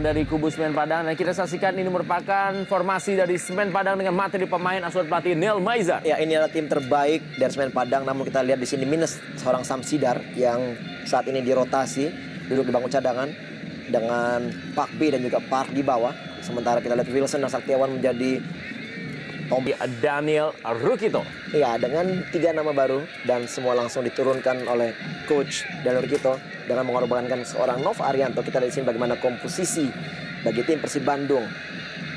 dari kubu Semen Padang. Dan kita saksikan ini merupakan formasi dari Semen Padang dengan materi pemain asuhan pelatih Neil Maizar. Ya, ini adalah tim terbaik dari Semen Padang. Namun kita lihat di sini minus seorang Samsidar yang saat ini dirotasi, duduk di bangku cadangan dengan Pak B dan juga Park di bawah. Sementara kita lihat Wilson dan Saktiawan menjadi Daniel Rukito. Ya, dengan 3 nama baru dan semua langsung diturunkan oleh coach Daniel Rukito dengan mengorbankan seorang Nov Arianto. Kita lihat di sini bagaimana komposisi bagi tim Persib Bandung.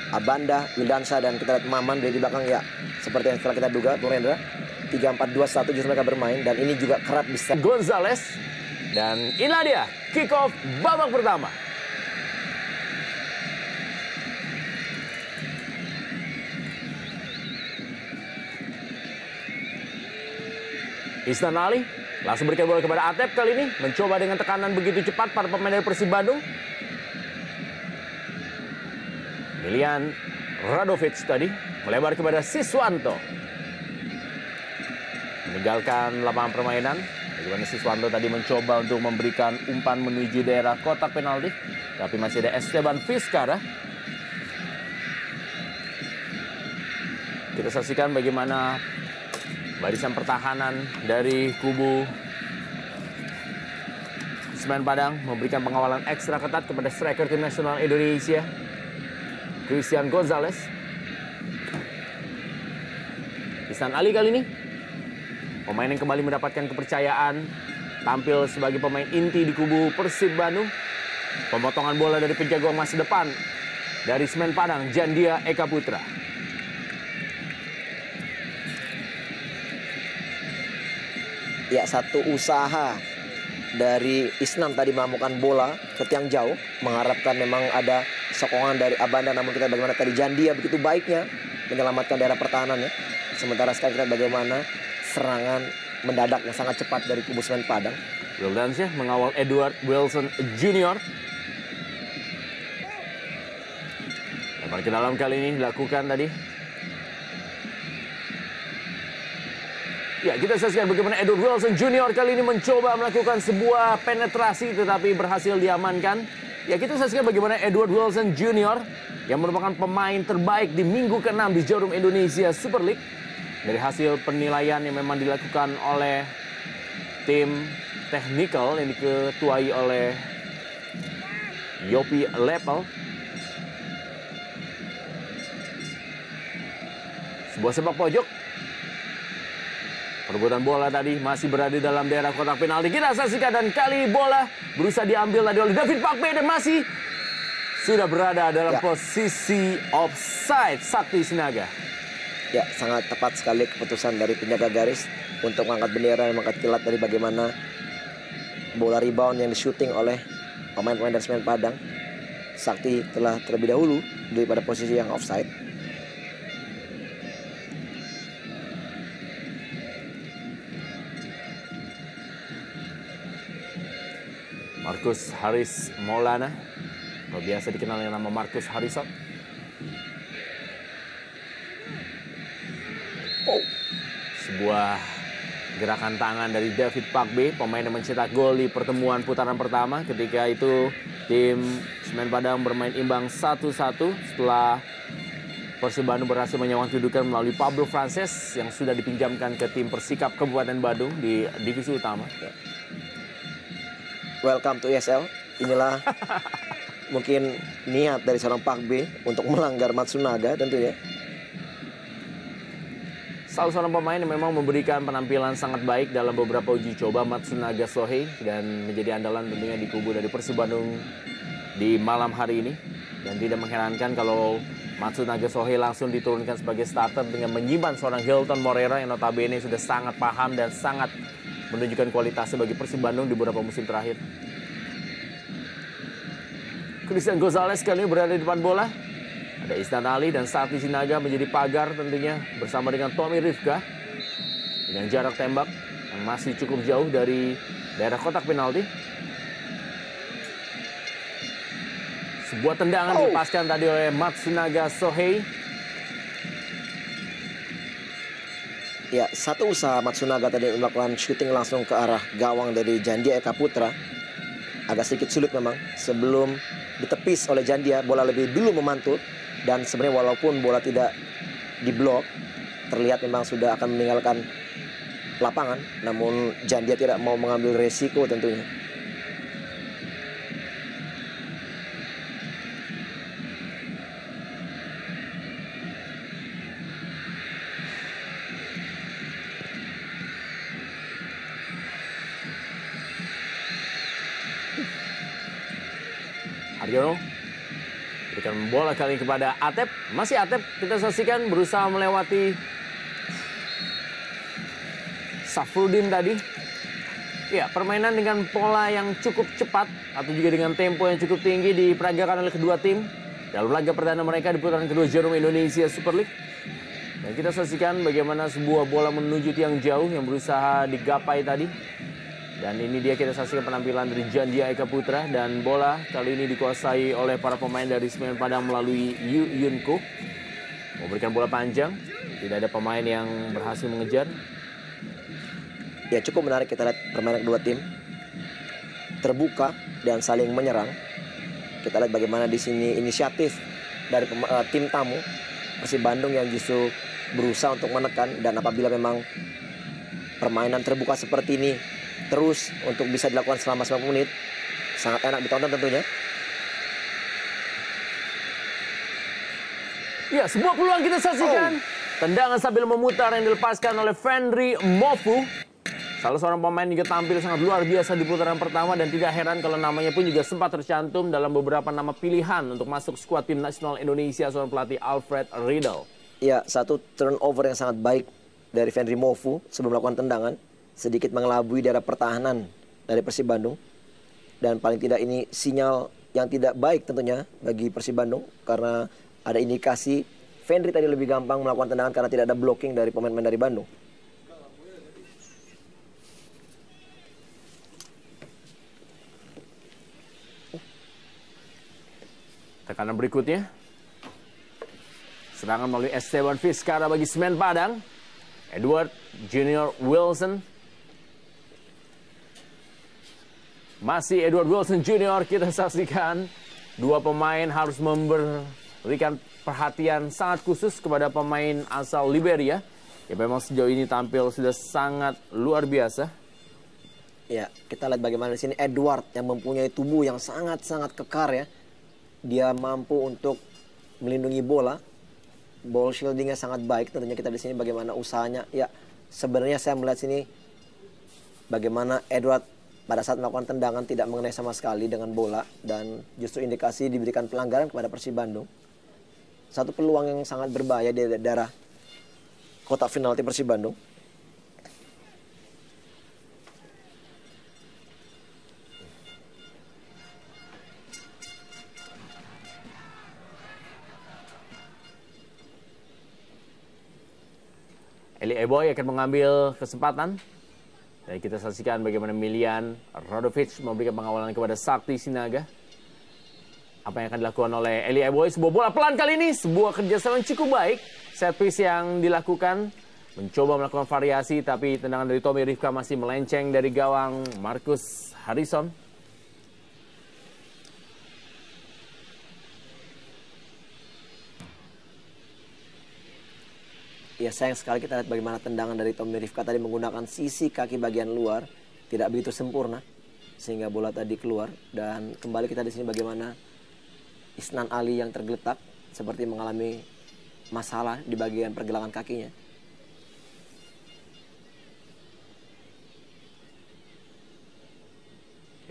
Abanda, Wildansyah, dan kita lihat Maman dari belakang, ya seperti yang setelah kita duga, Bung Rendra, 3-4-2-1 justru mereka bermain, dan ini juga kerap bisa Gonzales. Dan inilah dia kick off babak pertama. Isnan Ali langsung berikan bola kepada Atep, kali ini mencoba dengan tekanan begitu cepat para pemain dari Persib Bandung. Milian Radovic tadi melebar kepada Siswanto. Meninggalkan lapangan permainan. Bagaimana Siswanto tadi mencoba untuk memberikan umpan menuju daerah kotak penalti. Tapi masih ada Esteban Vizcara. Kita saksikan bagaimana barisan pertahanan dari kubu Semen Padang memberikan pengawalan ekstra ketat kepada striker tim nasional Indonesia, Christian Gonzalez. Ihsan Ali kali ini, pemain yang kembali mendapatkan kepercayaan, tampil sebagai pemain inti di kubu Persib Bandung. Pemotongan bola dari penjaga masa depan dari Semen Padang, Jandia Eka Putra. ya satu usaha dari Isnan tadi melakukan bola ke tiang jauh, mengharapkan memang ada sokongan dari Abanda, namun kita bagaimana tadi Jandia begitu baiknya menyelamatkan daerah pertahanan ya. Sementara sekarang kita bagaimana serangan mendadak yang sangat cepat dari kubu Semen Padang. Wildansyah mengawal Edward Wilson Jr. Lempar ke dalam kali ini dilakukan tadi. Ya, kita saksikan bagaimana Edward Wilson Jr. kali ini mencoba melakukan sebuah penetrasi tetapi berhasil diamankan. Ya, kita saksikan bagaimana Edward Wilson Jr. yang merupakan pemain terbaik di minggu ke-6 di Jarum Indonesia Super League. Dari hasil penilaian yang memang dilakukan oleh tim technical yang diketuai oleh Yopi Lepel. Sebuah sepak pojok. Perebutan bola tadi masih berada dalam daerah kotak penalti. Kita saksikan dan kali bola berusaha diambil tadi oleh David Pakpe dan masih sudah berada dalam posisi offside Sakti Sinaga. Ya, sangat tepat sekali keputusan dari penjaga garis untuk mengangkat bendera dan mengangkat kilat dari bagaimana bola rebound yang di-shooting oleh pemain-pemain dari Semen Padang. Sakti telah terlebih dahulu daripada posisi yang offside. Marcus Haris Maulana, atau biasa dikenal dengan nama Marcus Harrison. Sebuah gerakan tangan dari David Pakbe, pemain yang mencetak gol di pertemuan putaran pertama. Ketika itu tim Semen Padang bermain imbang 1-1 setelah Persib Bandung berhasil menyewang kedudukan melalui Pablo Frances yang sudah dipinjamkan ke tim Persikap Kabupaten Bandung di divisi utama. Welcome to ESL. Inilah mungkin niat dari seorang Pak B untuk melanggar Matsunaga tentunya. Salah seorang pemain yang memang memberikan penampilan sangat baik dalam beberapa uji coba, Matsunaga Sohei, dan menjadi andalan tentunya di kubu dari Persib Bandung di malam hari ini. Dan tidak mengherankan kalau Matsunaga Sohei langsung diturunkan sebagai starter dengan menyimpan seorang Hilton Moreira yang notabene sudah sangat paham dan sangat menunjukkan kualitasnya bagi Persib Bandung di beberapa musim terakhir. Christian Gonzalez kali ini berada di depan bola. Ada Isnan Ali dan Sakti Sinaga menjadi pagar tentunya bersama dengan Tommy Rifka. Dengan jarak tembak yang masih cukup jauh dari daerah kotak penalti. Sebuah tendangan dilepaskan tadi oleh Matsunaga Sohei. Ya, satu usaha Matsunaga tadi melakukan shooting langsung ke arah gawang dari Jandia Eka Putra. Agak sedikit sulit memang sebelum ditepis oleh Jandia, bola lebih dulu memantul. Dan sebenarnya walaupun bola tidak diblok, terlihat memang sudah akan meninggalkan lapangan. Namun Jandia tidak mau mengambil resiko tentunya. Aryono berikan bola kali ini kepada Atep. Masih Atep, kita saksikan berusaha melewati Safrudin tadi. Ya, permainan dengan pola yang cukup cepat atau juga dengan tempo yang cukup tinggi diperagakan oleh kedua tim dalam laga perdana mereka di putaran kedua Jarum Indonesia Super League. Dan kita saksikan bagaimana sebuah bola menuju tiang jauh yang berusaha digapai tadi. Dan ini dia kita saksikan penampilan dari Jandia Eka Putra. Dan bola kali ini dikuasai oleh para pemain dari Semen Padang melalui Yu Yunko. Memberikan bola panjang. Tidak ada pemain yang berhasil mengejar. Ya, cukup menarik kita lihat permainan kedua tim. Terbuka dan saling menyerang. Kita lihat bagaimana di sini inisiatif dari tim tamu Persib Bandung yang justru berusaha untuk menekan. Dan apabila memang permainan terbuka seperti ini terus untuk bisa dilakukan selama 90 menit, sangat enak ditonton tentunya. Ya, sebuah peluang kita saksikan. Tendangan sambil memutar yang dilepaskan oleh Fenry Mofu. Salah seorang pemain juga tampil sangat luar biasa di putaran pertama. Dan tidak heran kalau namanya pun juga sempat tercantum dalam beberapa nama pilihan untuk masuk skuad tim nasional Indonesia seorang pelatih Alfred Riedel. Ya, satu turnover yang sangat baik dari Fenry Mofu sebelum melakukan tendangan. Sedikit mengelabui daerah pertahanan dari Persib Bandung. Dan paling tidak ini sinyal yang tidak baik tentunya bagi Persib Bandung. Karena ada indikasi Fenry tadi lebih gampang melakukan tendangan karena tidak ada blocking dari pemain-pemain dari Bandung. Tekanan berikutnya. Serangan melalui Esteban Vizcara bagi Semen Padang. Edward Junior Wilson. Masih Edward Wilson Junior, kita saksikan dua pemain harus memberikan perhatian sangat khusus kepada pemain asal Liberia. Ya, memang sejauh ini tampil sudah sangat luar biasa. Ya, kita lihat bagaimana di sini Edward yang mempunyai tubuh yang sangat-sangat kekar ya. Dia mampu untuk melindungi bola. Ball shieldingnya sangat baik. Tentunya kita di sini bagaimana usahanya. Ya, sebenarnya saya melihat sini bagaimana Edward pada saat melakukan tendangan tidak mengenai sama sekali dengan bola. Dan justru indikasi diberikan pelanggaran kepada Persib Bandung. Satu peluang yang sangat berbahaya di daerah kotak penalti Persib Bandung. Eli Eboy akan mengambil kesempatan. Dan kita saksikan bagaimana Milian Rodovic memberikan pengawalan kepada Sakti Sinaga. Apa yang akan dilakukan oleh Eli Eboy? Sebuah bola pelan kali ini. Sebuah kerjasama yang cukup baik. Set piece yang dilakukan. Mencoba melakukan variasi. Tapi tendangan dari Tommy Rifka masih melenceng dari gawang Marcus Harrison. Ya, sayang sekali kita lihat bagaimana tendangan dari Tommy Rifka tadi menggunakan sisi kaki bagian luar tidak begitu sempurna sehingga bola tadi keluar. Dan kembali kita di sini bagaimana Isnan Ali yang tergeletak seperti mengalami masalah di bagian pergelangan kakinya.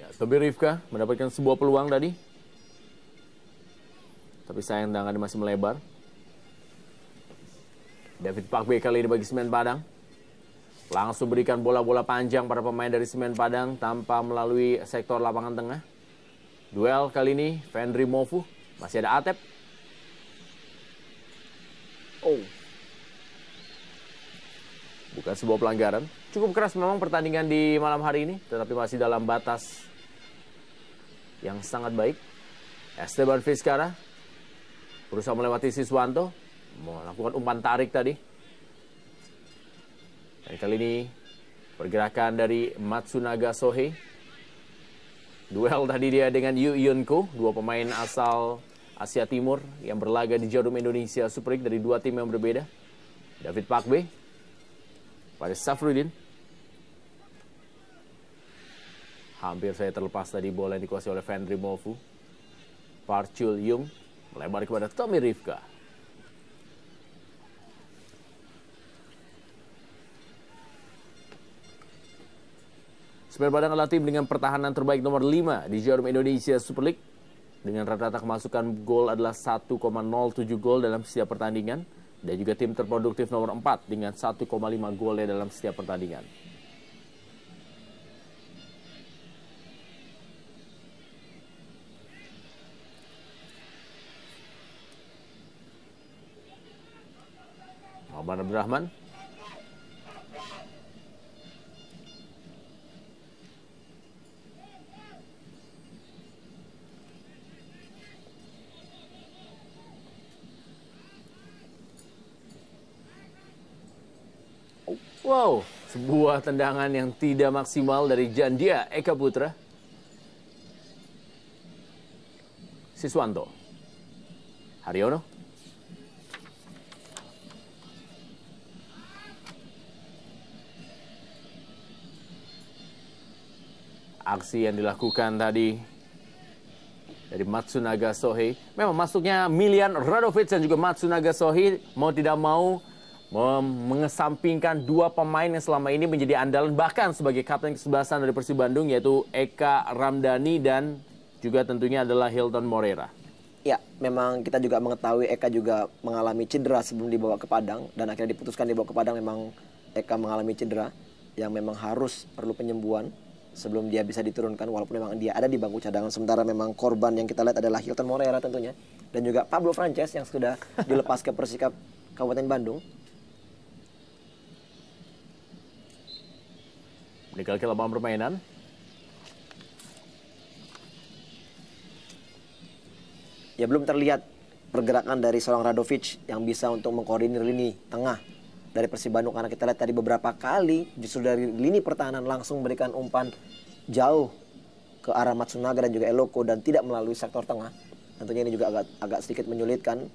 Ya, Tommy Rifka mendapatkan sebuah peluang tadi. Tapi sayang tendangan masih melebar. David Pakbe kali ini bagi Semen Padang. Langsung berikan bola-bola panjang para pemain dari Semen Padang tanpa melalui sektor lapangan tengah. Duel kali ini Fenry Mofu. Masih ada Atep. Bukan sebuah pelanggaran. Cukup keras memang pertandingan di malam hari ini. Tetapi masih dalam batas yang sangat baik. Esteban Vizcara berusaha melewati Siswanto. Melakukan umpan tarik tadi. Dan kali ini pergerakan dari Matsunaga Sohei. Duel tadi dia dengan Yu Yunko, dua pemain asal Asia Timur yang berlaga di Jarum Indonesia Super League dari dua tim yang berbeda. David Pakbe, Faris Safruddin. Hampir saya terlepas tadi bola yang dikuasai oleh Fendry Mofu. Parchul Yung melebar kepada Tommy Rifka. Semen Padang adalah tim dengan pertahanan terbaik nomor 5 di Jarum Indonesia Super League. Dengan rata-rata kemasukan gol adalah 1,07 gol dalam setiap pertandingan. Dan juga tim terproduktif nomor 4 dengan 1,5 golnya dalam setiap pertandingan. Muhammad Abdurrahman. Wow, sebuah tendangan yang tidak maksimal dari Jandia Eka Putra. Siswanto. Haryono. Aksi yang dilakukan tadi dari Matsunaga Sohei. Memang masuknya Milian Radovic dan juga Matsunaga Sohei mau tidak mau mengesampingkan dua pemain yang selama ini menjadi andalan bahkan sebagai kapten kesebelasan dari Persib Bandung, yaitu Eka Ramdhani dan juga tentunya adalah Hilton Moreira. Ya, memang kita juga mengetahui Eka juga mengalami cedera sebelum dibawa ke Padang dan akhirnya diputuskan dibawa ke Padang. Memang Eka mengalami cedera yang memang harus perlu penyembuhan sebelum dia bisa diturunkan, walaupun memang dia ada di bangku cadangan. Sementara memang korban yang kita lihat adalah Hilton Moreira tentunya dan juga Pablo Frances yang sudah dilepas ke Persikap Kabupaten Bandung. Meninggal ke lapangan permainan. Ya, belum terlihat pergerakan dari seorang Radovic yang bisa untuk mengkoordinir lini tengah dari Persib Bandung, karena kita lihat tadi beberapa kali justru dari lini pertahanan langsung memberikan umpan jauh ke arah Matsunaga dan juga Eloko dan tidak melalui sektor tengah. Tentunya ini juga agak sedikit menyulitkan.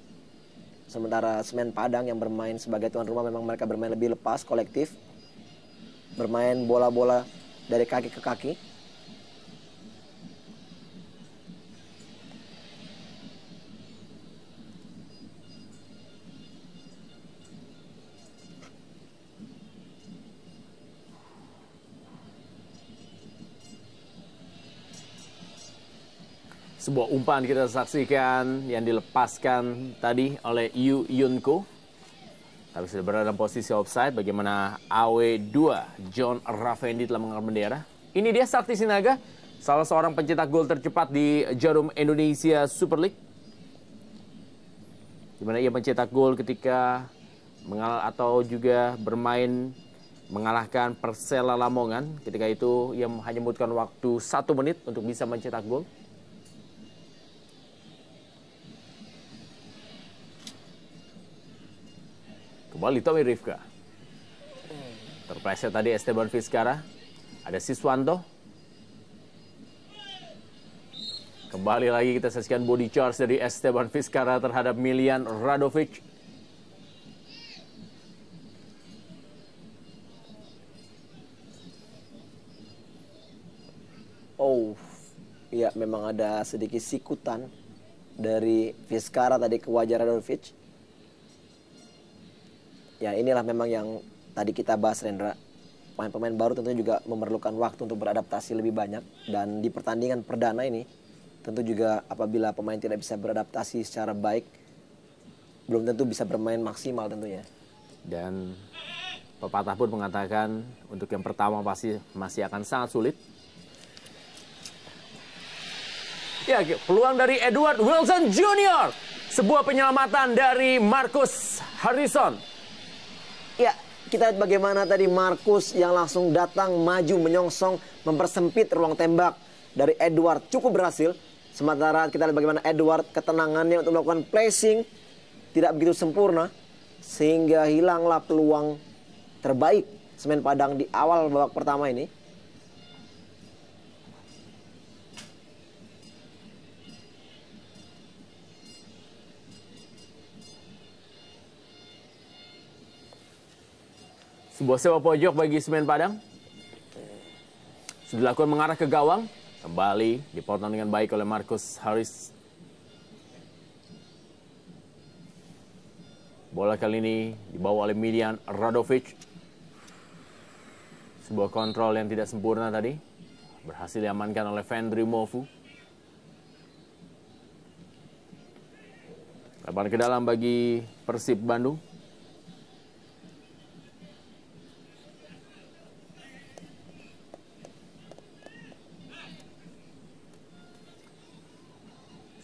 Sementara Semen Padang yang bermain sebagai tuan rumah memang mereka bermain lebih lepas, kolektif. Bermain bola-bola dari kaki ke kaki. Sebuah umpan kita saksikan yang dilepaskan tadi oleh Yu Yunko. Tapi sudah berada dalam posisi offside. Bagaimana AW2 John Raffendi telah mengangkat bendera. Ini dia Sakti Sinaga, salah seorang pencetak gol tercepat di Jarum Indonesia Super League. Di mana ia mencetak gol ketika atau juga bermain mengalahkan Persela Lamongan. Ketika itu ia hanya membutuhkan waktu 1 menit untuk bisa mencetak gol. Kembali Tommy Rifka. Terpleset tadi Esteban Vizcara. Ada Siswanto. Kembali lagi kita saksikan body charge dari Esteban Vizcara terhadap Milian Radovic. Oh, ya memang ada sedikit sikutan dari Vizcara tadi ke wajah Radovic. Ya, inilah memang yang tadi kita bahas, Rendra. Pemain-pemain baru tentunya juga memerlukan waktu untuk beradaptasi lebih banyak. Dan di pertandingan perdana ini, tentu juga apabila pemain tidak bisa beradaptasi secara baik, belum tentu bisa bermain maksimal tentunya. Dan pepatah pun mengatakan untuk yang pertama pasti masih akan sangat sulit. Ya, peluang dari Edward Wilson Jr. Sebuah penyelamatan dari Marcus Harrison. Ya, kita lihat bagaimana tadi Marcus yang langsung datang maju menyongsong mempersempit ruang tembak dari Edward cukup berhasil. Sementara kita lihat bagaimana Edward ketenangannya untuk melakukan placing tidak begitu sempurna sehingga hilanglah peluang terbaik Semen Padang di awal babak pertama ini. Sebuah sewa pojok bagi Semen Padang. Sudah dilakukan mengarah ke gawang. Kembali dipotong dengan baik oleh Marcus Harris. Bola kali ini dibawa oleh Miljan Radovic. Sebuah kontrol yang tidak sempurna tadi. Berhasil diamankan oleh Vendry Movu. Lebar ke dalam bagi Persib Bandung.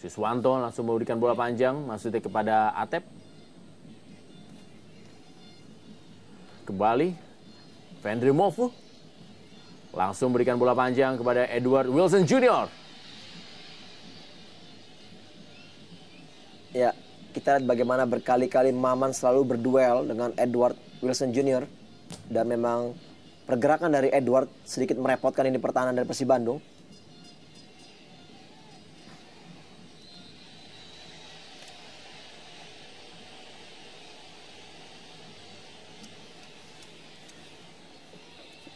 Siswanto langsung memberikan bola panjang, maksudnya kepada Atep. Kembali, Vendry Movu langsung berikan bola panjang kepada Edward Wilson Jr. Ya, kita lihat bagaimana berkali-kali Maman selalu berduel dengan Edward Wilson Jr. Dan memang pergerakan dari Edward sedikit merepotkan ini pertahanan dari Persib Bandung.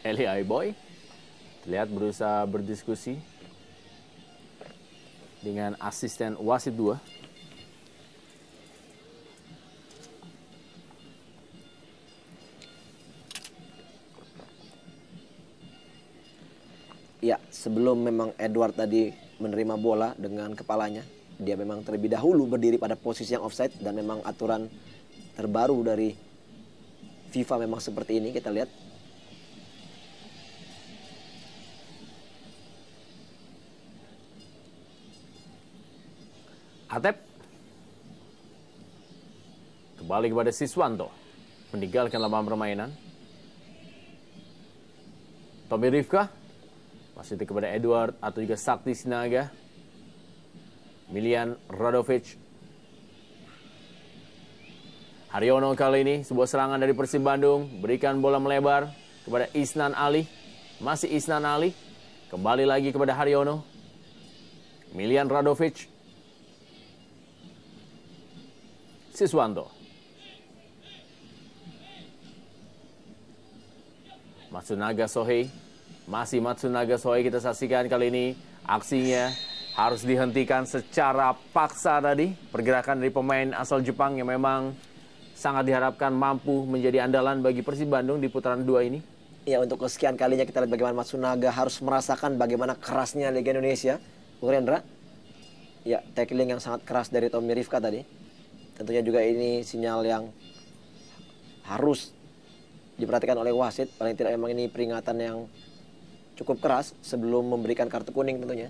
Eli Aiboy terlihat berusaha berdiskusi dengan asisten wasit 2. Ya, sebelum memang Edward tadi menerima bola dengan kepalanya, dia memang terlebih dahulu berdiri pada posisi yang offside dan memang aturan terbaru dari FIFA memang seperti ini, kita lihat. Atep kembali kepada Siswanto, meninggalkan lapangan permainan. Tommy Rifka masih kepada Edward atau juga Sakti Sinaga. Miljan Radovic. Haryono kali ini sebuah serangan dari Persib Bandung, berikan bola melebar kepada Isnan Ali. Masih Isnan Ali, kembali lagi kepada Haryono. Miljan Radovic. Siswanto. Matsunaga Sohei. Masih Matsunaga Sohei kita saksikan kali ini. Aksinya harus dihentikan secara paksa tadi. Pergerakan dari pemain asal Jepang yang memang sangat diharapkan mampu menjadi andalan bagi Persib Bandung di putaran 2 ini. Ya, untuk kesekian kalinya kita lihat bagaimana Matsunaga harus merasakan bagaimana kerasnya Liga Indonesia. Bung Rendra. Ya, tackling yang sangat keras dari Tommy Rifka tadi. Tentunya juga ini sinyal yang harus diperhatikan oleh wasit. Paling tidak memang ini peringatan yang cukup keras sebelum memberikan kartu kuning tentunya.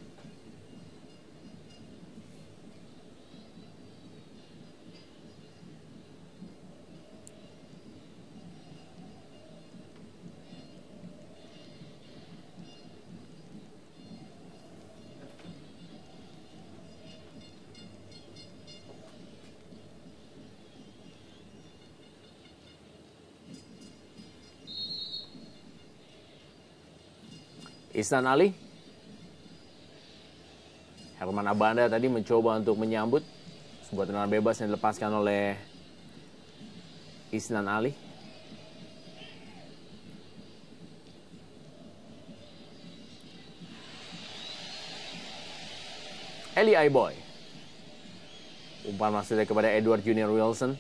Isnan Ali. Herman Abanda tadi mencoba untuk menyambut sebuah tendangan bebas yang dilepaskan oleh Isnan Ali. Eli Aiboy. Umpan maksudnya kepada Edward Junior Wilson.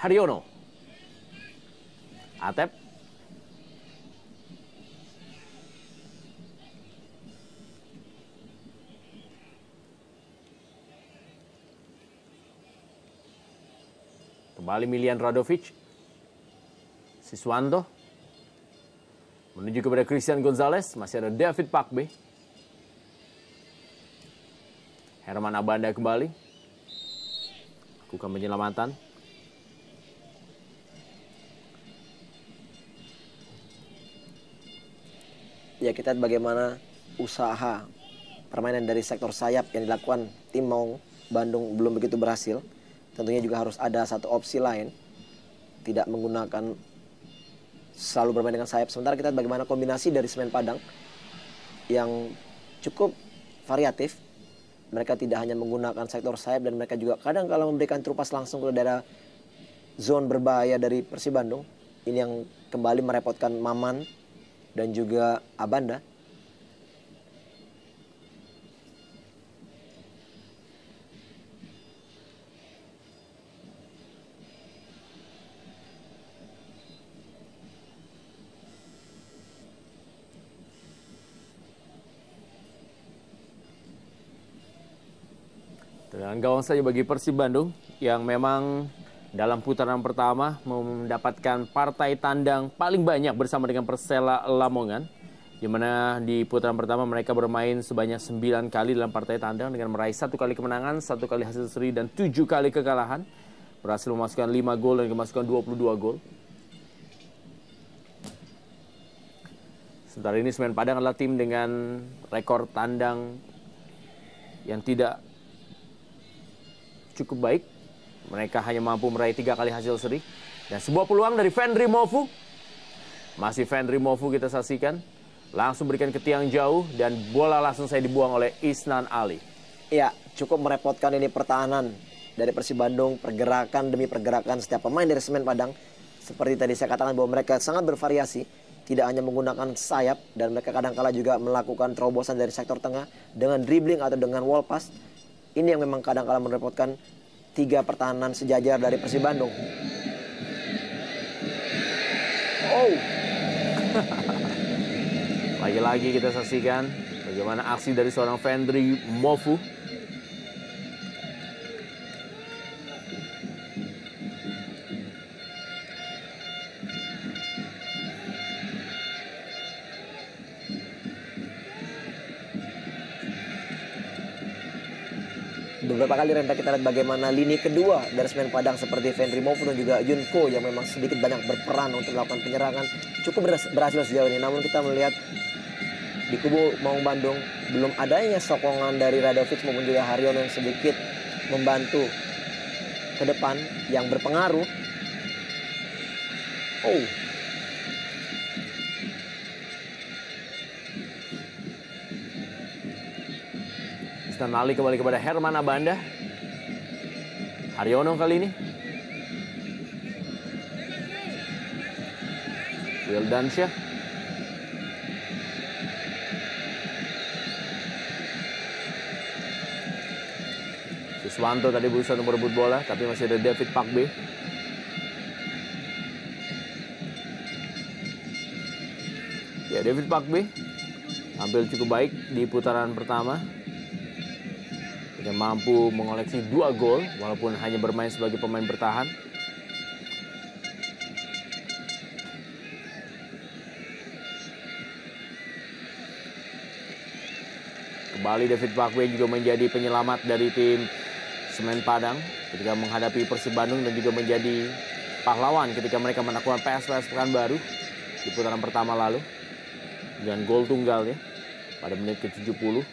Haryono. Atep. Kembali Miljan Radovic. Siswanto. Menuju kepada Christian Gonzalez. Masih ada David Pakbe. Herman Abanda kembali. Lakukan penyelamatan. Ya, kita lihat bagaimana usaha permainan dari sektor sayap yang dilakukan tim Maung Bandung belum begitu berhasil. Tentunya juga harus ada satu opsi lain, tidak menggunakan selalu bermain dengan sayap. Sementara kita lihat bagaimana kombinasi dari Semen Padang yang cukup variatif. Mereka tidak hanya menggunakan sektor sayap dan mereka juga kadang kala memberikan terupas langsung ke daerah zone berbahaya dari Persib Bandung. Ini yang kembali merepotkan Maman dan juga Abanda. Dengan gawang saja bagi Persib Bandung yang memang dalam putaran pertama mendapatkan partai tandang paling banyak bersama dengan Persela Lamongan. Di mana di putaran pertama mereka bermain sebanyak 9 kali dalam partai tandang dengan meraih 1 kali kemenangan, 1 kali hasil seri dan 7 kali kekalahan. Berhasil memasukkan 5 gol dan memasukkan 22 gol. Sementara ini Semen Padang adalah tim dengan rekor tandang yang tidak cukup baik. Mereka hanya mampu meraih 3 kali hasil seri. Dan sebuah peluang dari Fendry Mofu. Masih Fendry Mofu kita saksikan. Langsung berikan ke tiang jauh dan bola langsung saya dibuang oleh Isnan Ali. Ya, cukup merepotkan ini pertahanan dari Persib Bandung. Pergerakan demi pergerakan setiap pemain dari Semen Padang. Seperti tadi saya katakan bahwa mereka sangat bervariasi. Tidak hanya menggunakan sayap dan mereka kadang-kala juga melakukan terobosan dari sektor tengah dengan dribbling atau dengan wall pass. Ini yang memang kadang-kala merepotkan 3 pertahanan sejajar dari Persib Bandung. Oh. Lagi-lagi kita saksikan bagaimana aksi dari seorang Fendry Mofu. Beberapa kali Rendra kita lihat bagaimana lini kedua dari Semen Padang seperti Fendry Mofu dan juga Junko yang memang sedikit banyak berperan untuk melakukan penyerangan cukup berhasil sejauh ini. Namun kita melihat di kubu Maung Bandung belum adanya sokongan dari Radovic maupun juga Haryono yang sedikit membantu ke depan yang berpengaruh. Oh. Isnan Ali kembali kepada Herman Abanda. Haryono kali ini. Wildansyah. Suswanto tadi berusaha untuk merebut bola, tapi masih ada David Pakbe. Ya, David Pakbe tampil cukup baik di putaran pertama. Dia mampu mengoleksi 2 gol walaupun hanya bermain sebagai pemain bertahan. Kembali David Pakbe juga menjadi penyelamat dari tim Semen Padang ketika menghadapi Persib Bandung dan juga menjadi pahlawan ketika mereka menaklukkan PSPS Pekanbaru di putaran pertama lalu dengan gol tunggalnya pada menit ke-70.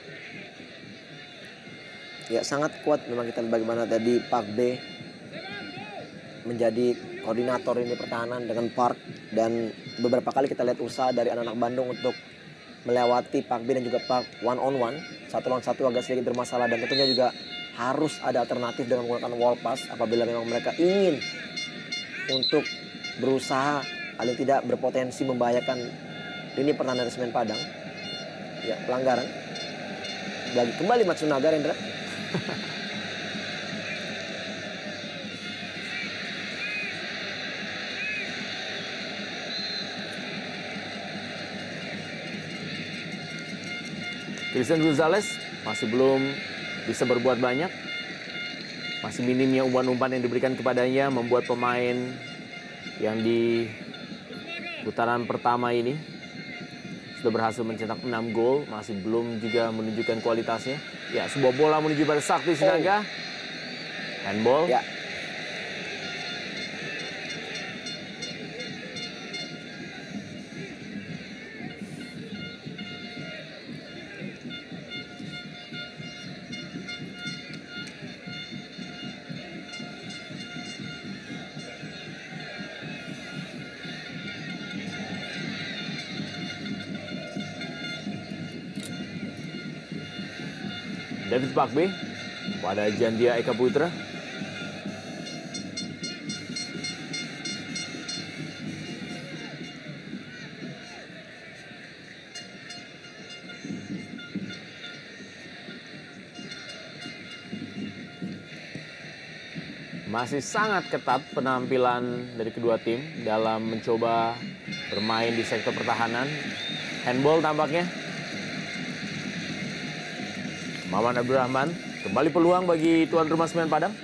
Ya, sangat kuat memang kita lihat bagaimana tadi Pakbe menjadi koordinator ini pertahanan dengan Park. Dan beberapa kali kita lihat usaha dari anak-anak Bandung untuk melewati Pakbe dan juga Park one on one. 1 lawan 1 agak sedikit bermasalah dan tentunya juga harus ada alternatif dengan menggunakan wall pass apabila memang mereka ingin untuk berusaha paling tidak berpotensi membahayakan lini pertahanan dari Semen Padang. Ya, pelanggaran. Bagi kembali Matsunaga, Rendra. Christian Gonzalez masih belum bisa berbuat banyak. Masih minimnya umpan-umpan yang diberikan kepadanya membuat pemain yang di putaran pertama ini sudah berhasil mencetak 6 gol, masih belum juga menunjukkan kualitasnya. Ya, sebuah bola menuju pada Sakti Sinaga. Handball. Ya. David Pakbe pada Jandia Eka Putra. Masih sangat ketat penampilan dari kedua tim dalam mencoba bermain di sektor pertahanan. Handball tampaknya. Maman Abdurrahman, kembali peluang bagi tuan rumah Semen Padang.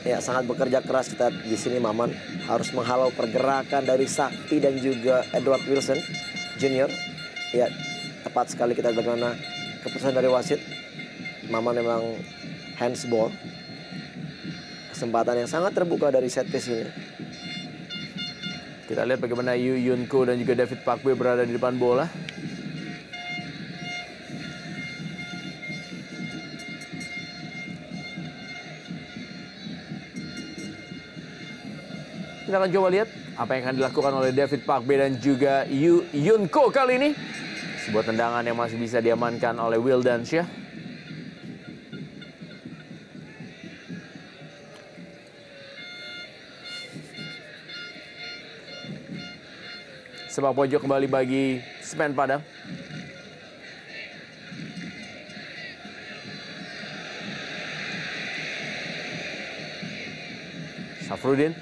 Ya, sangat bekerja keras kita di sini. Maman harus menghalau pergerakan dari Sakti dan juga Edward Wilson Junior. Ya, tepat sekali kita bagaimana keputusan dari wasit. Maman memang handsball. Kesempatan yang sangat terbuka dari set piece ini. Kita lihat bagaimana Yu Yun Ko dan juga David Pakbe berada di depan bola. Kita akan coba lihat apa yang akan dilakukan oleh David Pakbe dan juga Yu Yun Ko kali ini. Sebuah tendangan yang masih bisa diamankan oleh Wildansyah. Sepak pojok kembali bagi Semen Padang. Safrudin.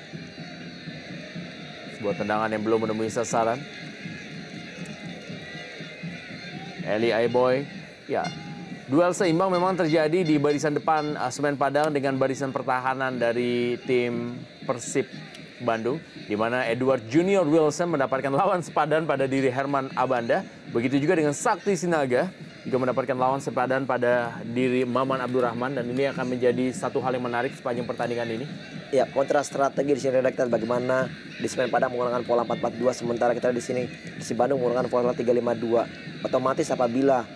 Sebuah tendangan yang belum menemui sasaran. Eli Aiboy. Ya, duel seimbang memang terjadi di barisan depan Semen Padang dengan barisan pertahanan dari tim Persib Bandung, di mana Edward Junior Wilson mendapatkan lawan sepadan pada diri Herman Abanda. Begitu juga dengan Sakti Sinaga juga mendapatkan lawan sepadan pada diri Maman Abdurrahman, dan ini akan menjadi satu hal yang menarik sepanjang pertandingan ini. Ya, kontra strategi di sini redaktor, bagaimana di Semen Padang menggunakan pola 4-4-2 sementara kita di sini di Bandung menggunakan pola 3-5-2. Otomatis apabila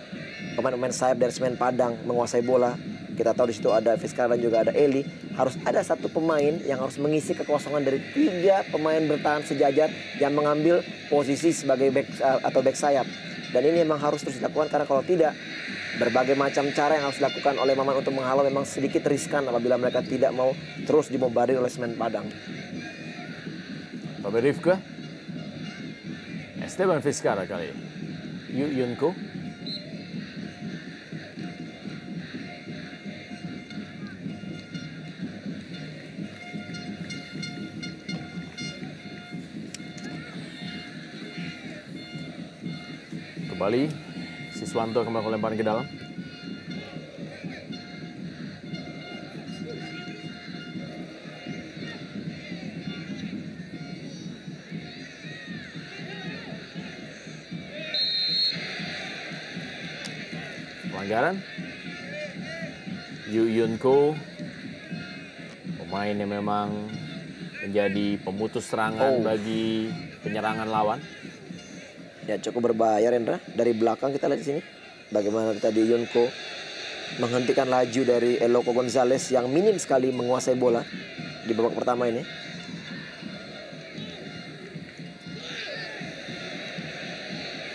pemain-pemain sayap dari Semen Padang menguasai bola, kita tahu di situ ada Fiskal dan juga ada Eli, harus ada satu pemain yang harus mengisi kekosongan dari 3 pemain bertahan sejajar yang mengambil posisi sebagai back atau back sayap. Dan ini memang harus terus dilakukan, karena kalau tidak, berbagai macam cara yang harus dilakukan oleh Maman untuk menghalau memang sedikit riskan apabila mereka tidak mau terus dibombardir oleh Semen Padang. Faber Rifka, Esteban Fiskara kali ini. Yu Yun Ko. Kembali, Siswanto kembali lemparan ke dalam. Pelanggaran. Yu Yun Ko, pemain yang memang menjadi pemutus serangan bagi penyerangan lawan. Ya, cukup berbahaya, Rendra. Dari belakang kita lihat di sini bagaimana tadi Yunko menghentikan laju dari Eloko Gonzalez yang minim sekali menguasai bola di babak pertama ini.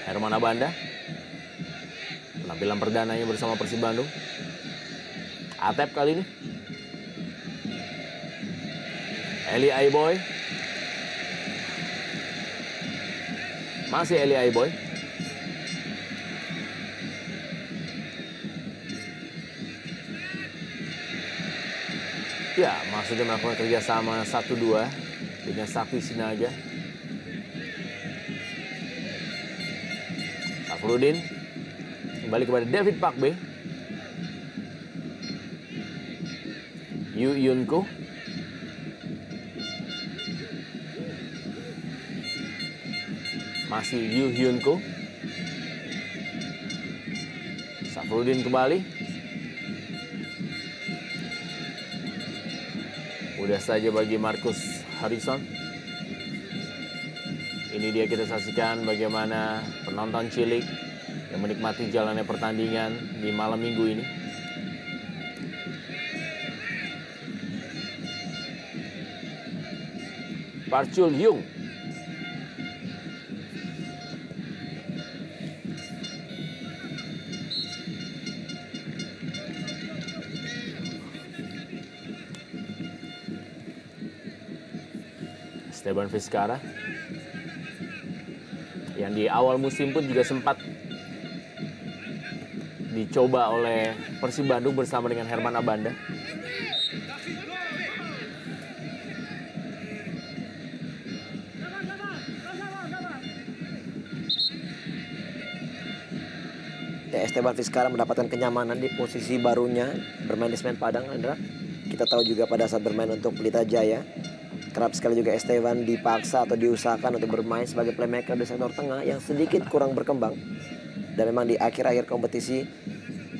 Herman Abanda, penampilan perdananya bersama Persib Bandung. Atep kali ini. Eli Aiboy. Masih Eli Aiboy. Ya, maksudnya melakukan kerjasama 1-2 dengan Sakti Sinaga. Safrudin kembali kepada David Pakbe. Yu Yun Ko. Masih Yu Hyun Ko. Safrudin kembali. Mudah saja bagi Marcus Harrison. Ini dia kita saksikan bagaimana penonton cilik yang menikmati jalannya pertandingan di malam minggu ini. Parchul Yung. Esteban Vizcara yang di awal musim pun juga sempat dicoba oleh Persib Bandung bersama dengan Herman Abanda. Ya, Esteban Vizcara mendapatkan kenyamanan di posisi barunya bermain di Semen Padang, Andra. Kita tahu juga pada saat bermain untuk Pelita Jaya, kerap sekali juga Esteban dipaksa atau diusahakan untuk bermain sebagai playmaker di sektor tengah yang sedikit kurang berkembang. Dan memang di akhir-akhir kompetisi,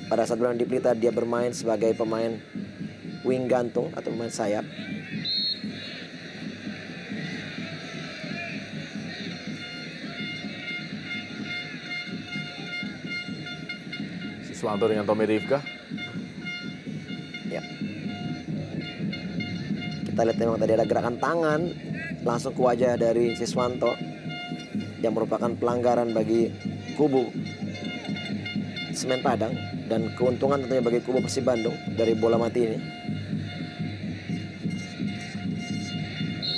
pada saat bermain di Pelita, dia bermain sebagai pemain wing gantung atau pemain sayap. Siswanto dengan Tommy Rifka. Ya. Kita lihat memang tadi ada gerakan tangan langsung ke wajah dari Siswanto yang merupakan pelanggaran bagi kubu Semen Padang dan keuntungan tentunya bagi kubu Persib Bandung dari bola mati ini.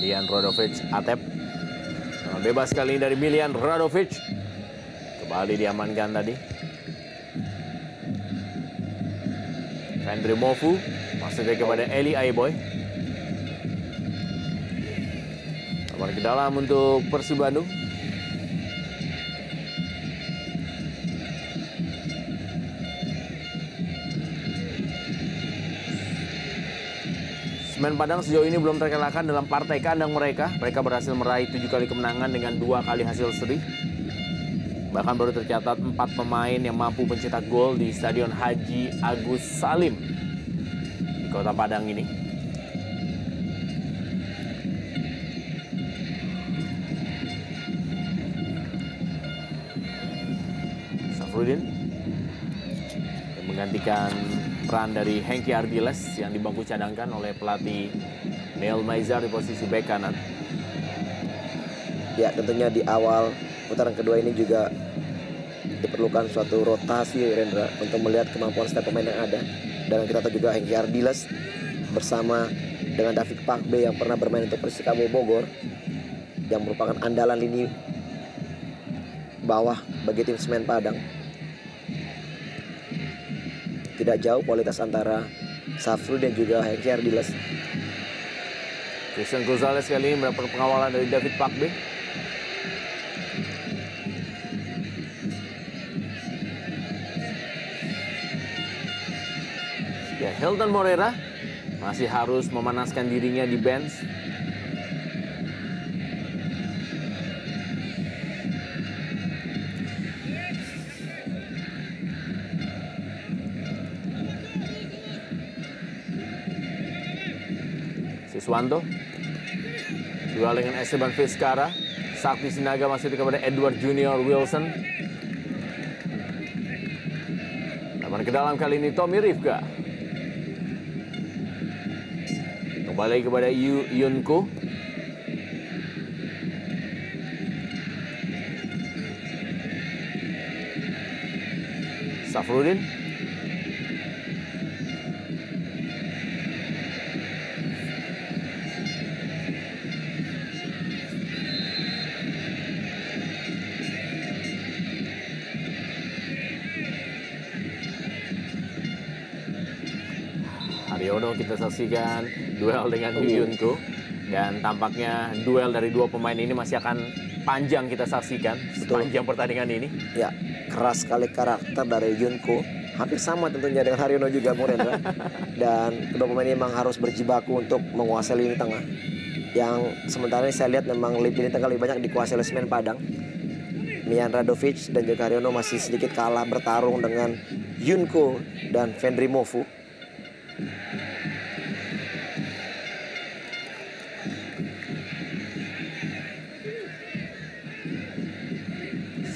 Milian Radovic Atep. Bebas kali ini dari Milian Radovic. Kembali diamankan tadi. Fendry Mofu masuknya kepada Eli Aiboy. Kembali ke dalam untuk Persib Bandung. Semen Padang sejauh ini belum terkalahkan dalam partai kandang mereka. Mereka berhasil meraih 7 kali kemenangan dengan 2 kali hasil seri. Bahkan baru tercatat 4 pemain yang mampu mencetak gol di Stadion Haji Agus Salim di Kota Padang ini. Safrudin yang menggantikan peran dari Hengki Ardiles yang dibangku cadangkan oleh pelatih Neil Maizar di posisi bek kanan. Ya, tentunya di awal putaran kedua ini juga diperlukan suatu rotasi, Rendra, untuk melihat kemampuan setiap pemain yang ada. Dan kita tahu juga Hengki Ardiles bersama dengan David Pakbe yang pernah bermain untuk Persikabo Bogor, yang merupakan andalan lini bawah bagi tim Semen Padang. Tidak jauh kualitas antara Safru dan juga Hengki Ardiles. Christian Gonzalez kali ini mendapat pengawalan dari David Pakbe. Ya, Hilton Morera masih harus memanaskan dirinya di bench. Siswanto duel dengan Esteban Vizcara. Sakti Sinaga masih kepada Edward Junior Wilson. Namun ke dalam kali ini Tommy Rifka. Kembali kepada Yunko. Safrudin. Haryono kita saksikan duel dengan Yunko. Dan tampaknya duel dari dua pemain ini masih akan panjang kita saksikan sepanjang pertandingan ini. Ya, keras sekali karakter dari Yunko. Hampir sama tentunya dengan Haryono juga, Bung Rendra. Dan kedua pemain ini memang harus berjibaku untuk menguasai lini tengah. Yang sementara ini saya lihat memang lini tengah lebih banyak dikuasai oleh Semen Padang. Milian Radovic dan juga Haryono masih sedikit kalah bertarung dengan Yunko dan Fendry Mofu.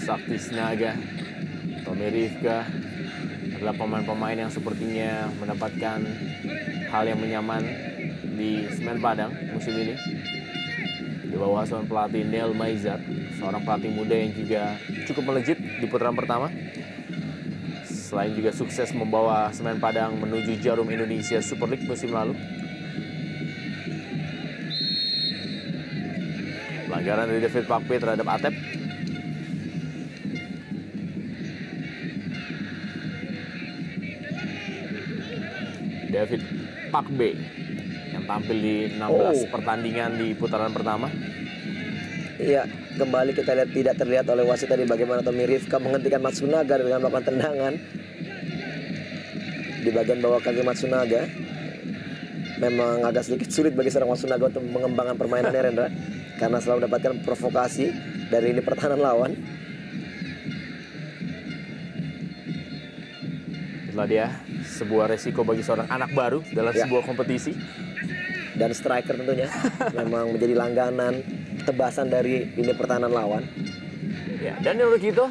Sakti Sinaga, Tommy Rifka adalah pemain-pemain yang sepertinya mendapatkan hal yang menyaman di Semen Padang musim ini. Di bawah asuhan pelatih Neil Maizar, seorang pelatih muda yang juga cukup melejit di putaran pertama. Selain juga sukses membawa Semen Padang menuju Jarum Indonesia Super League musim lalu. Pelanggaran dari David Pakbe terhadap Atep. David Pakbe yang tampil di 16 pertandingan di putaran pertama. Iya, kembali kita lihat tidak terlihat oleh wasit tadi bagaimana Tommy Rifka menghentikan Matsunaga dengan melakukan tendangan di bagian bawah kaki Matsunaga. Memang agak sedikit sulit bagi seorang Matsunaga untuk mengembangkan permainannya, Rendra, karena selalu mendapatkan provokasi dari lini pertahanan lawan. Itulah dia sebuah resiko bagi seorang anak baru dalam sebuah kompetisi. Dan striker tentunya memang menjadi langganan tebasan dari lini pertahanan lawan. Ya, dan Rukito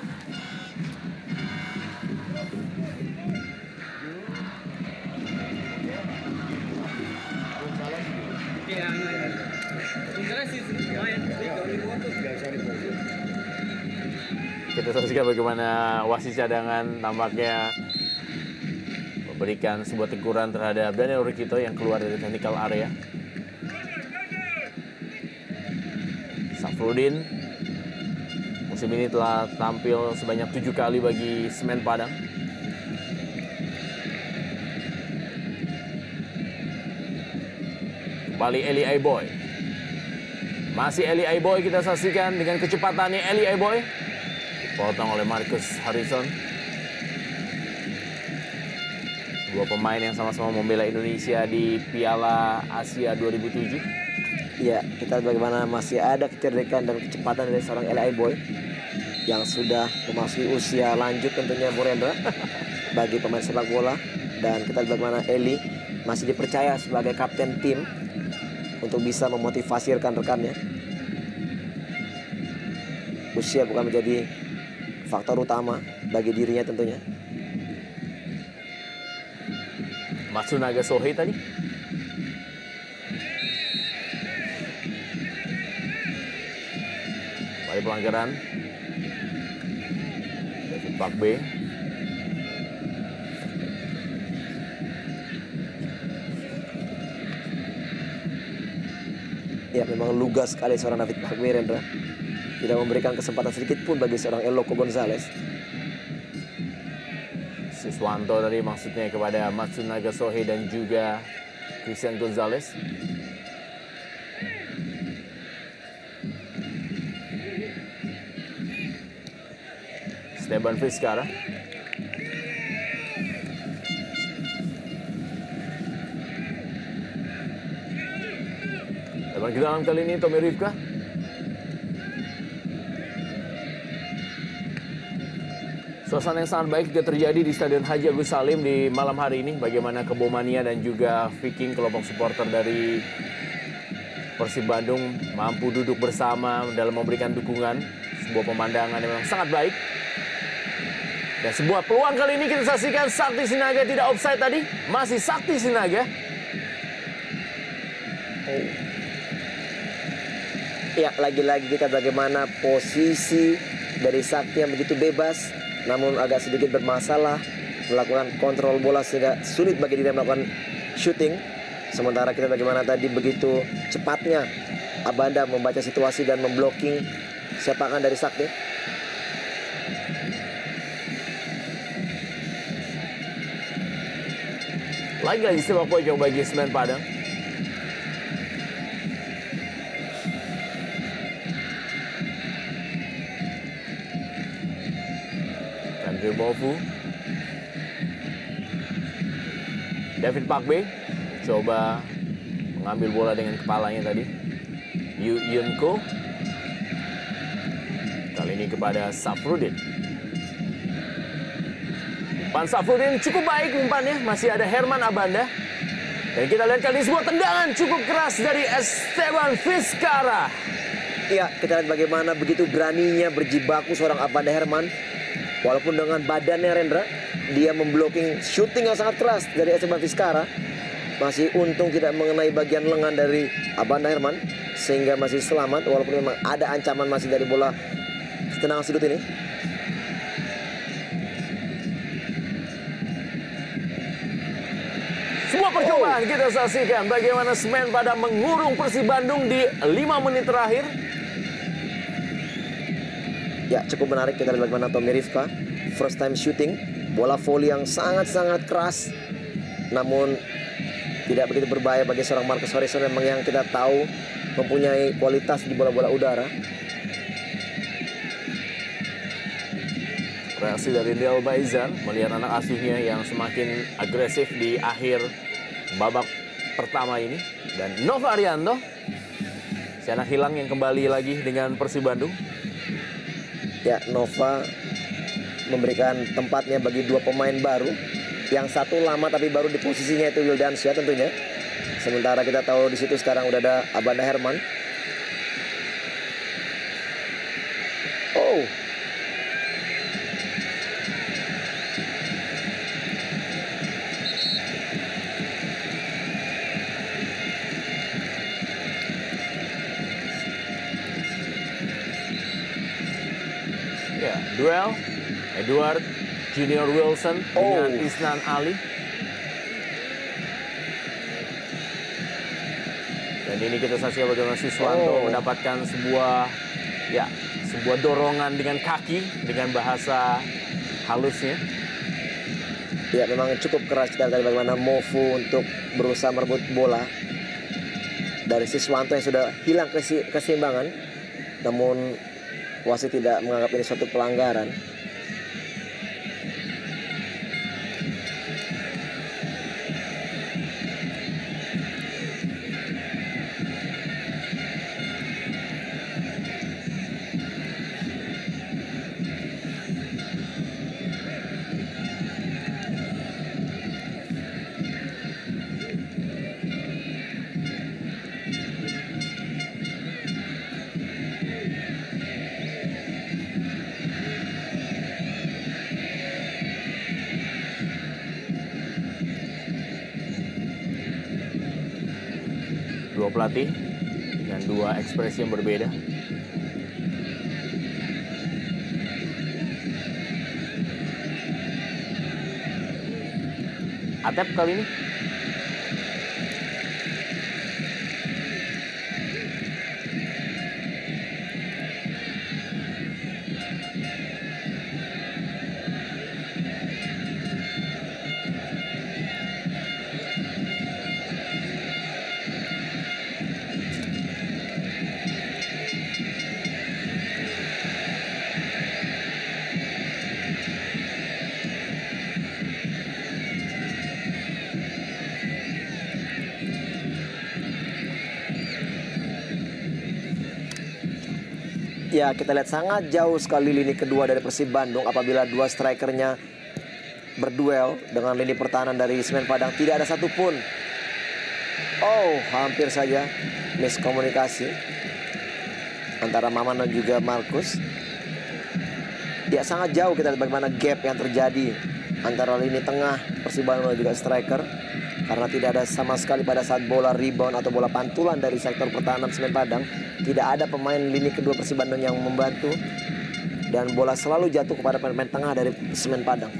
kita saksikan bagaimana wasit cadangan tampaknya memberikan sebuah teguran terhadap Daniel Rukito yang keluar dari technical area. Safrudin musim ini telah tampil sebanyak 7 kali bagi Semen Padang. Kembali Eli Aiboy. Masih Eli Aiboy kita saksikan dengan kecepatannya Eli Aiboy. Dipotong oleh Marcus Harrison. Dua pemain yang sama-sama membela Indonesia di Piala Asia 2007. Iya, kita lihat bagaimana masih ada kecerdikan dan kecepatan dari seorang Eli Aiboy yang sudah memasuki usia lanjut tentunya, Murendra, bagi pemain sepak bola. Dan kita lihat bagaimana Eli masih dipercaya sebagai kapten tim untuk bisa memotivasi rekan-rekannya. Usia bukan menjadi faktor utama bagi dirinya tentunya. Matsunaga Sohei tadi. Kembali pelanggaran. David Pakbe. Ya, memang lugas sekali seorang David Pakbe, Rendra. Tidak memberikan kesempatan sedikit pun bagi seorang Eloko Gonzalez. Siswanto tadi maksudnya kepada Matsunaga Sohei dan juga Christian Gonzalez. Esteban Vizcara. Lebar ke dalam kali ini Tommy Rifka. Suasana yang sangat baik juga terjadi di Stadion Haji Agus Salim di malam hari ini. Bagaimana Kebomania dan juga Viking, kelompok supporter dari Persib Bandung, mampu duduk bersama dalam memberikan dukungan. Sebuah pemandangan yang memang sangat baik. Dan sebuah peluang kali ini kita saksikan Sakti Sinaga tidak offside tadi. Masih Sakti Sinaga. Ya, lagi-lagi kita bagaimana posisi dari Sakti yang begitu bebas, namun agak sedikit bermasalah melakukan kontrol bola sehingga sulit bagi dia melakukan shooting. Sementara kita bagaimana tadi begitu cepatnya Abanda membaca situasi dan memblocking sepakan dari Sakti. Lagi-lagi sepak pojok bagi Semen Padang. Andre Bovu. David Pakbe coba mengambil bola dengan kepalanya tadi. Yu Yunko. Kali ini kepada Safrudin. Umpan Safrudin cukup baik umpannya. Masih ada Herman Abanda. Dan kita lihat kali ini sebuah tendangan cukup keras dari Esteban Vizcara. Iya, kita lihat bagaimana begitu beraninya berjibaku seorang Abanda Herman. Walaupun dengan badannya, Rendra, dia memblocking shooting yang sangat keras dari Esteban Vizcara. Masih untung tidak mengenai bagian lengan dari Abanda Herman, sehingga masih selamat walaupun memang ada ancaman masih dari bola tendangan sudut ini. Sebuah percobaan kita saksikan bagaimana Semen Padang mengurung Persib Bandung di 5 menit terakhir. Ya, cukup menarik kita lihat bagaimana Tommy Rifka first time shooting, bola volley yang sangat-sangat keras, namun tidak begitu berbahaya bagi seorang Marcus Harrison memang yang kita tahu mempunyai kualitas di bola-bola udara. Reaksi dari Del Baizan melihat anak asuhnya yang semakin agresif di akhir babak pertama ini. Dan Nova Arianto, si anak hilang yang kembali lagi dengan Persib Bandung. Ya, Nova memberikan tempatnya bagi dua pemain baru. Yang satu lama tapi baru di posisinya itu Wildansyah tentunya. Sementara kita tahu di situ sekarang udah ada Abanda Herman. Oh. Ya, duel Edward Junior Wilson dengan Isnan Ali. Dan ini kita saksikan bagaimana Siswanto mendapatkan sebuah dorongan dengan kaki dengan bahasa halusnya. Ya, memang cukup keras kita lihat bagaimana Mofu untuk berusaha merebut bola dari Siswanto yang sudah hilang keseimbangan. Namun wasit tidak menganggap ini suatu pelanggaran. Dua pelatih dengan dua ekspresi yang berbeda. Atep kali ini. Ya, kita lihat sangat jauh sekali lini kedua dari Persib Bandung apabila dua strikernya berduel dengan lini pertahanan dari Semen Padang. Tidak ada satupun. Oh, hampir saja miskomunikasi antara Maman dan juga Markus. Ya, sangat jauh kita lihat bagaimana gap yang terjadi antara lini tengah Persib Bandung dan juga striker. Karena tidak ada sama sekali pada saat bola rebound atau bola pantulan dari sektor pertahanan Semen Padang, tidak ada pemain lini kedua Persib Bandung yang membantu. Dan bola selalu jatuh kepada pemain tengah dari Semen Padang.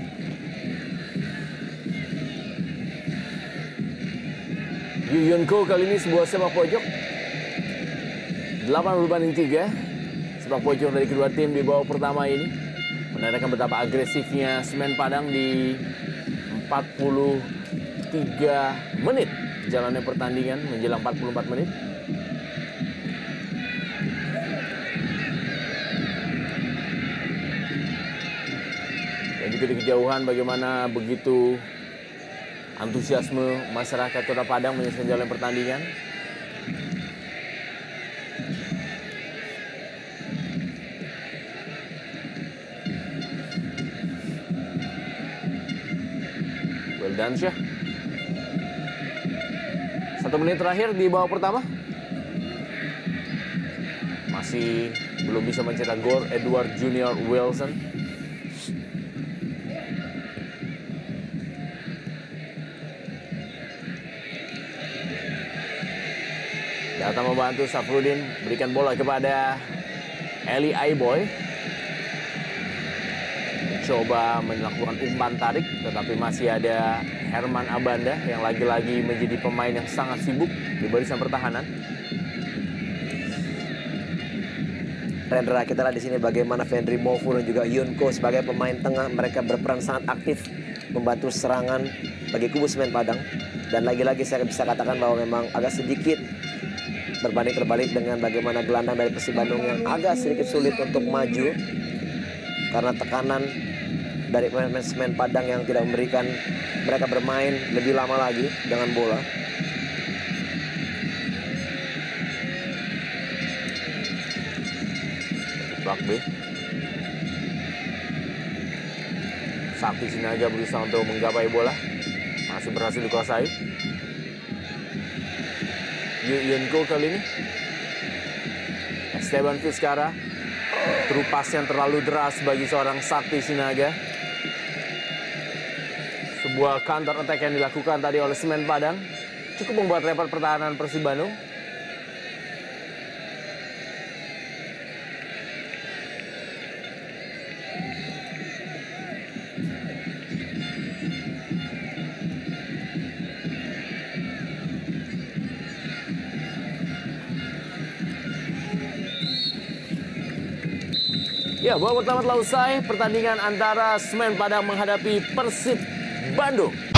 Yu Yunko kali ini sebuah sepak pojok 80-3. Sepak pojok dari kedua tim di babak pertama ini menandakan betapa agresifnya Semen Padang di 43 menit jalannya pertandingan menjelang 44 menit. Dan juga di kejauhan bagaimana begitu antusiasme masyarakat Kota Padang menyaksikan jalan pertandingan. Wildansyah. 1 menit terakhir di babak pertama. Masih belum bisa mencetak gol Edward Junior Wilson. Datang membantu Safrudin, berikan bola kepada Eli Aiboy. Coba melakukan umpan tarik, tetapi masih ada Herman Abanda yang lagi-lagi menjadi pemain yang sangat sibuk di barisan pertahanan. Rendra, kita lihat di sini bagaimana Fendry Mofu dan juga Yunko sebagai pemain tengah, mereka berperan sangat aktif membantu serangan bagi kubu Semen Padang. Dan lagi-lagi saya bisa katakan bahwa memang agak sedikit berbanding terbalik dengan bagaimana gelandang dari Persib Bandung yang agak sedikit sulit untuk maju karena tekanan dari pemain Semen Padang yang tidak memberikan mereka bermain lebih lama lagi dengan bola. Blok B. Sakti Sinaga berusaha untuk menggapai bola. Masih berhasil dikuasai. Yunko kali ini. Esteban Vizcara. Terupas yang terlalu deras bagi seorang Sakti Sinaga. Sebuah counter attack yang dilakukan tadi oleh Semen Padang. Cukup membuat repot pertahanan Persib Bandung. Ya, babak pertama telah usai. Pertandingan antara Semen Padang menghadapi Persib Bandung.